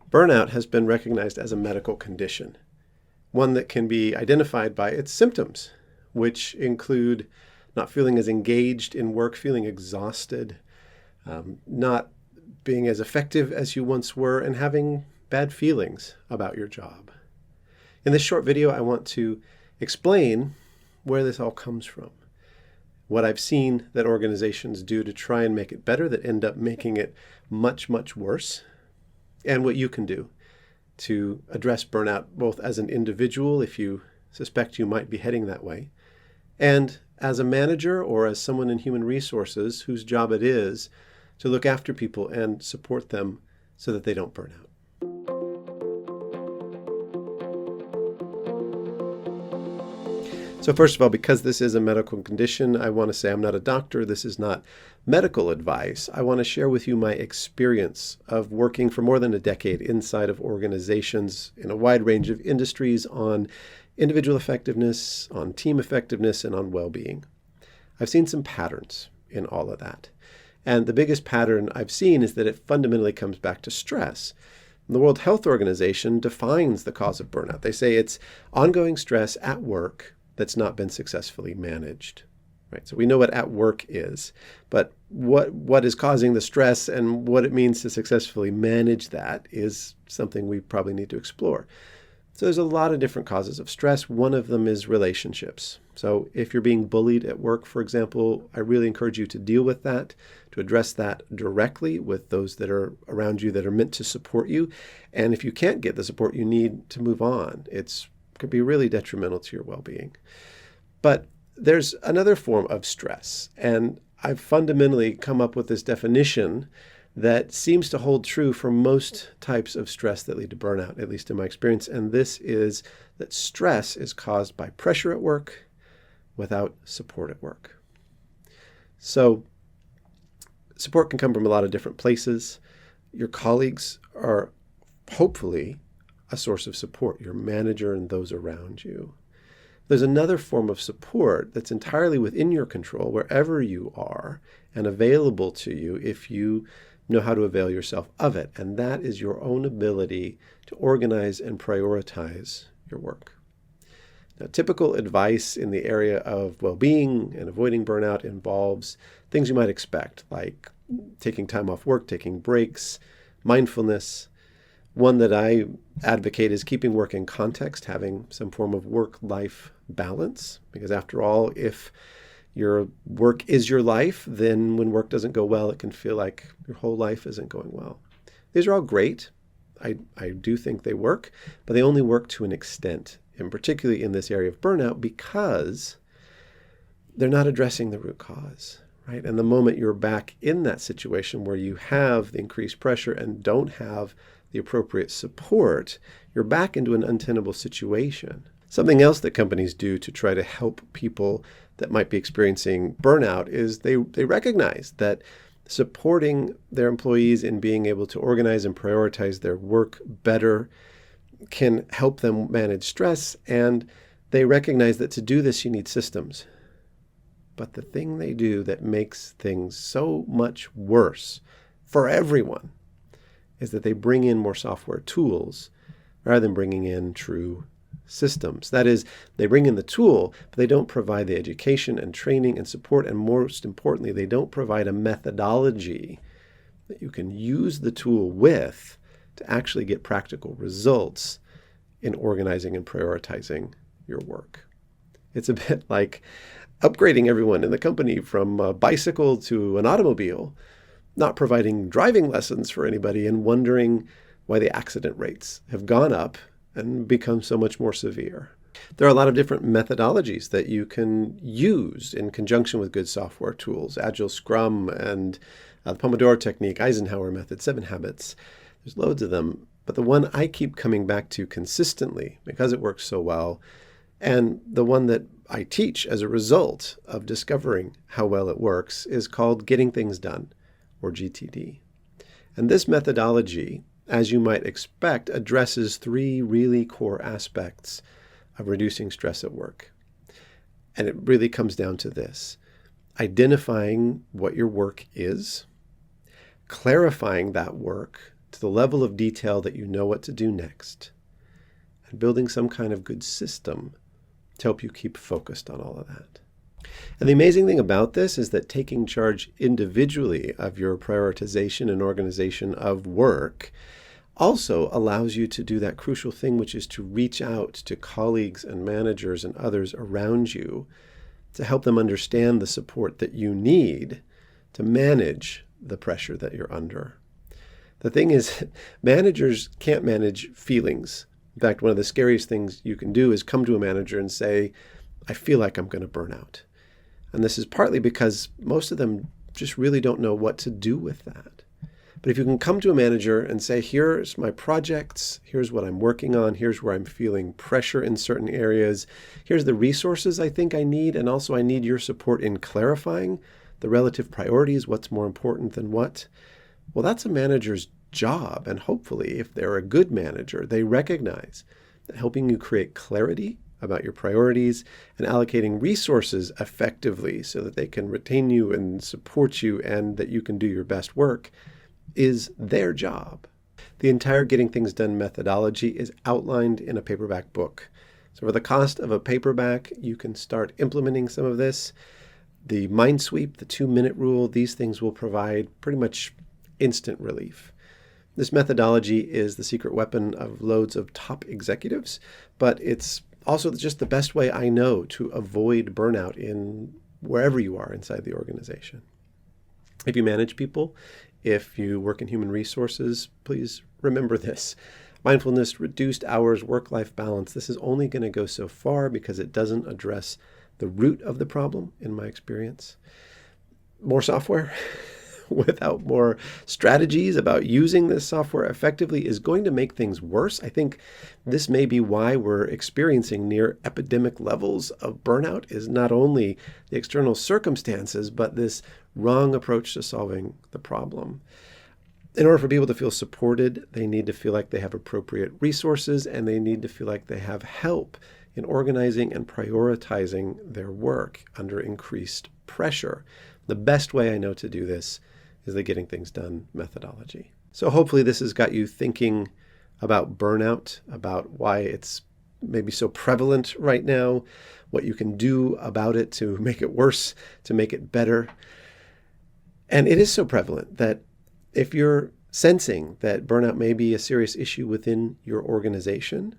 Burnout has been recognized as a medical condition, one that can be identified by its symptoms, which include not feeling as engaged in work, feeling exhausted, not being as effective as you once were, and having bad feelings about your job. In this short video, I want to explain where this all comes from, what I've seen that organizations do to try and make it better that end up making it much, much worse, and what you can do to address burnout both as an individual, if you suspect you might be heading that way, and as a manager or as someone in human resources whose job it is to look after people and support them so that they don't burn out. So first of all, because this is a medical condition, I want to say I'm not a doctor. This is not medical advice. I want to share with you my experience of working for more than a decade inside of organizations in a wide range of industries on individual effectiveness, on team effectiveness, and on well-being. I've seen some patterns in all of that. And the biggest pattern I've seen is that it fundamentally comes back to stress. The World Health Organization defines the cause of burnout. They say it's ongoing stress at work that's not been successfully managed. Right? So we know what at work is, but what is causing the stress and what it means to successfully manage that is something we probably need to explore. So there's a lot of different causes of stress. One of them is relationships. So if you're being bullied at work, for example, I really encourage you to deal with that, to address that directly with those that are around you that are meant to support you. And if you can't get the support you need, to move on. It could be really detrimental to your well-being. But there's another form of stress, and I've fundamentally come up with this definition that seems to hold true for most types of stress that lead to burnout, at least in my experience, and this is that stress is caused by pressure at work without support at work. So support can come from a lot of different places. Your colleagues are hopefully a source of support, your manager and those around you. There's another form of support that's entirely within your control wherever you are and available to you if you know how to avail yourself of it, and that is your own ability to organize and prioritize your work. Now, typical advice in the area of well-being and avoiding burnout involves things you might expect, like taking time off work, taking breaks, mindfulness. One that I advocate is keeping work in context, having some form of work-life balance, because after all, if your work is your life, then when work doesn't go well, it can feel like your whole life isn't going well. These are all great. I do think they work, but they only work to an extent, and particularly in this area of burnout, because they're not addressing the root cause, right? And the moment you're back in that situation where you have the increased pressure and don't have the appropriate support, you're back into an untenable situation. Something else that companies do to try to help people that might be experiencing burnout is they recognize that supporting their employees in being able to organize and prioritize their work better can help them manage stress, and they recognize that to do this you need systems. But the thing they do that makes things so much worse for everyone is that they bring in more software tools rather than bringing in true systems. That is, they bring in the tool, but they don't provide the education and training and support, and most importantly, they don't provide a methodology that you can use the tool with to actually get practical results in organizing and prioritizing your work. It's a bit like upgrading everyone in the company from a bicycle to an automobile, not providing driving lessons for anybody, and wondering why the accident rates have gone up and become so much more severe. There are a lot of different methodologies that you can use in conjunction with good software tools, Agile Scrum and the Pomodoro technique, Eisenhower method, 7 habits. There's loads of them, but the one I keep coming back to consistently because it works so well, and the one that I teach as a result of discovering how well it works, is called Getting Things Done, or GTD. And this methodology, as you might expect, addresses 3 really core aspects of reducing stress at work. And it really comes down to this: identifying what your work is, clarifying that work to the level of detail that you know what to do next, and building some kind of good system to help you keep focused on all of that. And the amazing thing about this is that taking charge individually of your prioritization and organization of work also allows you to do that crucial thing, which is to reach out to colleagues and managers and others around you to help them understand the support that you need to manage the pressure that you're under. The thing is, managers can't manage feelings. In fact, one of the scariest things you can do is come to a manager and say, I feel like I'm going to burn out. And this is partly because most of them just really don't know what to do with that. But if you can come to a manager and say, here's my projects, here's what I'm working on, here's where I'm feeling pressure in certain areas, here's the resources I think I need, and also I need your support in clarifying the relative priorities, what's more important than what. Well, that's a manager's job. And hopefully, if they're a good manager, they recognize that helping you create clarity about your priorities and allocating resources effectively so that they can retain you and support you and that you can do your best work is their job. The entire Getting Things Done methodology is outlined in a paperback book. So for the cost of a paperback, you can start implementing some of this. The mind sweep, the 2-minute rule, these things will provide pretty much instant relief. This methodology is the secret weapon of loads of top executives, but it's also just the best way I know to avoid burnout in wherever you are inside the organization. If you manage people, if you work in human resources, please remember this. Mindfulness, reduced hours, work-life balance, this is only going to go so far because it doesn't address the root of the problem, in my experience. More software without more strategies about using this software effectively is going to make things worse. I think this may be why we're experiencing near epidemic levels of burnout, is not only the external circumstances, but this wrong approach to solving the problem. In order for people to feel supported, they need to feel like they have appropriate resources, and they need to feel like they have help in organizing and prioritizing their work under increased pressure. The best way I know to do this is the Getting Things Done methodology. So hopefully this has got you thinking about burnout, about why it's maybe so prevalent right now, what you can do about it to make it worse, to make it better. And it is so prevalent that if you're sensing that burnout may be a serious issue within your organization,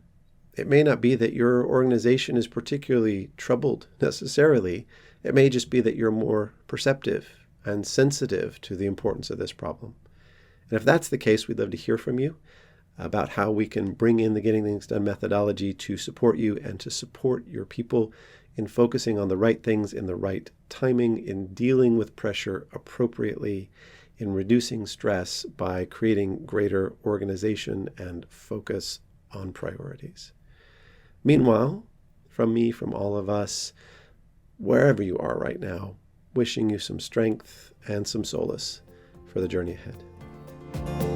it may not be that your organization is particularly troubled necessarily. It may just be that you're more perceptive and sensitive to the importance of this problem. And if that's the case, we'd love to hear from you about how we can bring in the Getting Things Done methodology to support you and to support your people in focusing on the right things in the right timing, in dealing with pressure appropriately, in reducing stress by creating greater organization and focus on priorities. Meanwhile, from me, from all of us, wherever you are right now, wishing you some strength and some solace for the journey ahead.